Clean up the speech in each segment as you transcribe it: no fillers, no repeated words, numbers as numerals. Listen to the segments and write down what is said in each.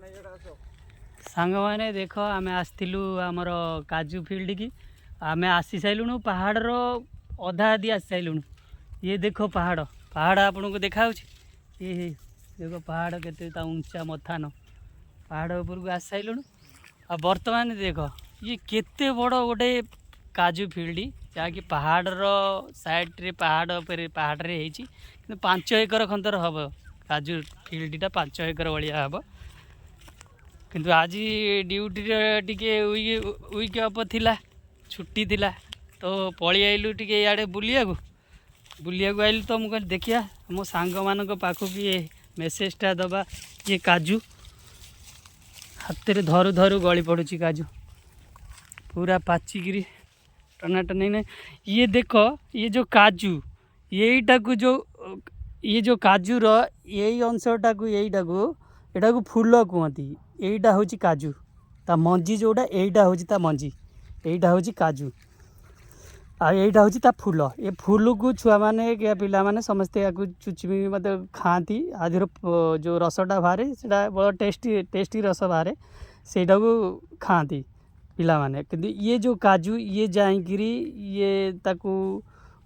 सांग मैंने देख आम आसलु आमर काजू फील्ड की आम आसी सारूँ पहाड़ अधा आदि आसी सारूँ। ये देख पहाड़ पहाड़ आपन को देखा ये देख पहाड़ के उंचा मथान पहाड़ उपरको आसी सारूँ। आ बर्तमान देख ये केते बड़ गोटे काजू फील्ड जहाँकि पहाड़ साइड रे पहाड़ रे 5 एकर खंदर हम काजू फील्डटा 5 एकर भाया हम। किंतु आज ड्यूटी टे वीक अफ थिला छुट्टी थिला तो पलि आइलु टे इे बुलिया आइलु तो मुझे देखिया मो सांग मान पाखक ये मेसेजटा दबा। ये काजू हाथ में धरु धरु गली पड़ुची काजू पूरा पाचिकी टनाटन नहीं। ये देख ये जो काजू यहीटा को जो काजू यही अंशटा को यहीटा को फूल कहती। यहीटा हूँ काजू ता मंजी जोड़ा यहीटा हूँ ता मंजी यहीटा हूँ काजू आईटा हूँ ता फूल। ये फूल को छुआ मैंने क्या पिला माने समस्ते या चुचमी मतलब खाती आधर जो रसटा बाहर से बड़ा टेस्टी रस बाहर से खाती पिला माने। किंतु ये जो काजू ये जाइकिरी ये ताकू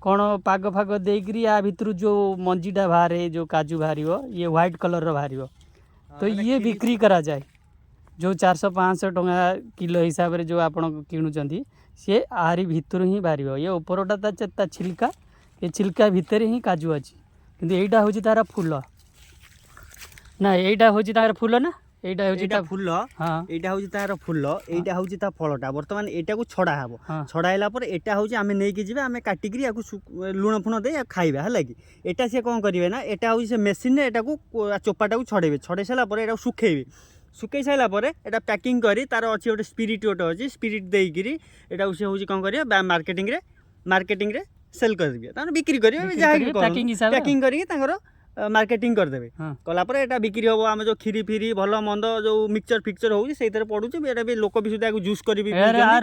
कौन पाग फाग देकरी या भितर जो मंजीटा बाहर जो काजू बाहर ये व्हाइट कलर बाहर तो ये बिक्री करा जाए जो 400-500 टंका किलो हिसाब से जो आप किणुंट सी आरी भितर ही बाहर। ये उपरटा ता छिलका ये छिलका भितर ही काजू अच्छी किंतु यहीटा हूँ तार फूल ना यहीटा हूँ तार फूल ना यहीटा फूल। हाँ एटा हूँ तार फूल एटा हूँ ता फलटा बर्तमान एटा को छड़ा हम छड़ाइला पर एटा हूँ आम नहीं जी आम काटिकी लुण फुण दे खाइबा है कि एटा सी कौन करेंगे ना एटा हूँ से मेसीन एटा को चोपाटा को छड़ेबे छड़े सारापर सुखेबे सुखई सारापर एटा पैकिंग करी तार अच्छी गोटे स्पिरिट गोटे अच्छी स्पिरिट देकरी एटा से हूँ कौन करिए मार्केटिंग रे सेल कर बिक्री करेंगे पैकिंग करके मार्केटिंग करदेवे कलापर एटा बिक्री हम आम जो खीरी फिरी भल मंद जो मिक्सचर फिक्सचर हो पड़ू भी लोक भी सुधा यूज कर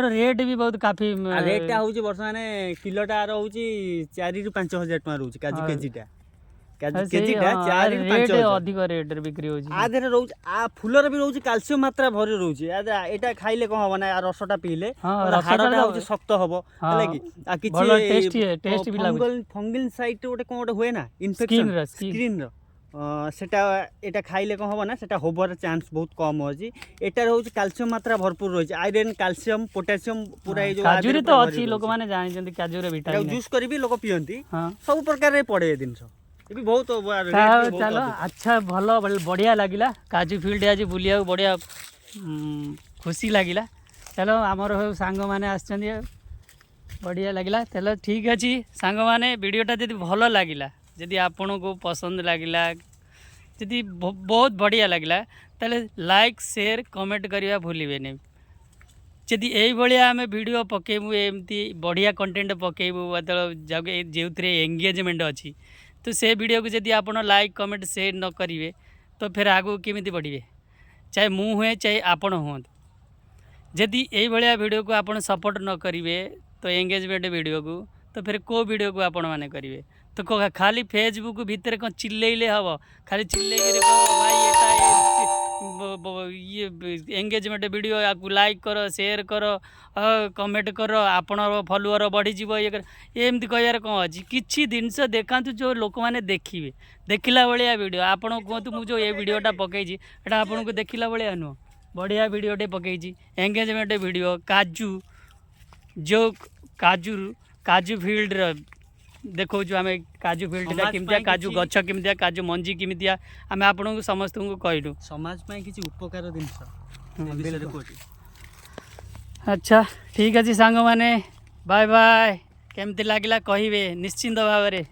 रेट भी बहुत काफी रेटा हूँ बर्तमान किलोटा हूँ 4,000 रू 5,000 टका रोचे काजू केजीटा केजीटा 4,000 रू 5,000 अधिक रेट बिक्री हो आधे रोज आ फूलर भी रोज कैल्शियम मात्रा भरी रोचे एटा खाइले कौन हम ना रसटा पीले हाड़टा हूँ शक्त हम फंगिल साइट गोटे कौन गोटे हुए ना इन्फेक्शन स्क्रीन सेटा एटा खाइले कौन हम ना सेटा होबार चांस बहुत कम अच्छी। एटार हूँ कैल्शियम मात्रा भरपूर रही आयरन कैल्शियम पोटासियम पूरा काजू तो अच्छी लोक मैंने जानी काजू विटामिन यूज कर भी लोक पीती सब प्रकार पड़े जिनस बहुत चलो अच्छा भल बढ़िया लगिला काजू फील्ड आज बुलिया बढ़िया खुशी लगिला। चलो आमर सांग मैंने आसछंदी बढ़िया लगिला। चलो ठीक अच्छे सांग मैंने वीडियोटा जब भल लगिला जदि आपण को पसंद लगिला जदि बहुत बढ़िया लगिला ताले लाइक शेयर कमेंट करवा भूलिए नहीं। जदि यही आम वीडियो पकेबू एमती बढ़िया कंटेंट पकेबू मतलब जब जो एंगेजमेंट अच्छी तो से वीडियो को जदि आप लाइक कमेंट शेयर न करेंगे तो फिर आगू केमी बढ़े चाहे मु हुए चाहे आपण हूँ। जदि यही वीडियो को आप सपोर्ट न करेंगे तो एंगेजमेंट वीडियो को तो फिर को वीडियो को आपण मैंने करेंगे तो खाली फेसबुक भितर कौन चिल्लेले हम खाली चिल्ले भाई ये एंगेजमेंट वीडियो आपको लाइक करो शेयर करो कमेंट करो आपण फॉलोअर बढ़ीज ये एमती कहार कौन अच्छी किसी जिनस देखा जो लोक मैंने देखिए देखला भाया वीडियो आपण कहतु मुझे ये वीडियोटा पकई आपन को देखला भाया नुह बढ़िया वीडियोटे पकई एंगेजमेंट वीडियो काजू जो काजू फील्ड देखो आम काजू फील्ड केमती काजू गछ केमती काजू मंजी केमती आम आपन को समस्त को कहलु समाज में किसी उपकार जिन। अच्छा ठीक अच्छे सांग मैंने बाय बाय केमती लगिला कहे निश्चिंत भाव में।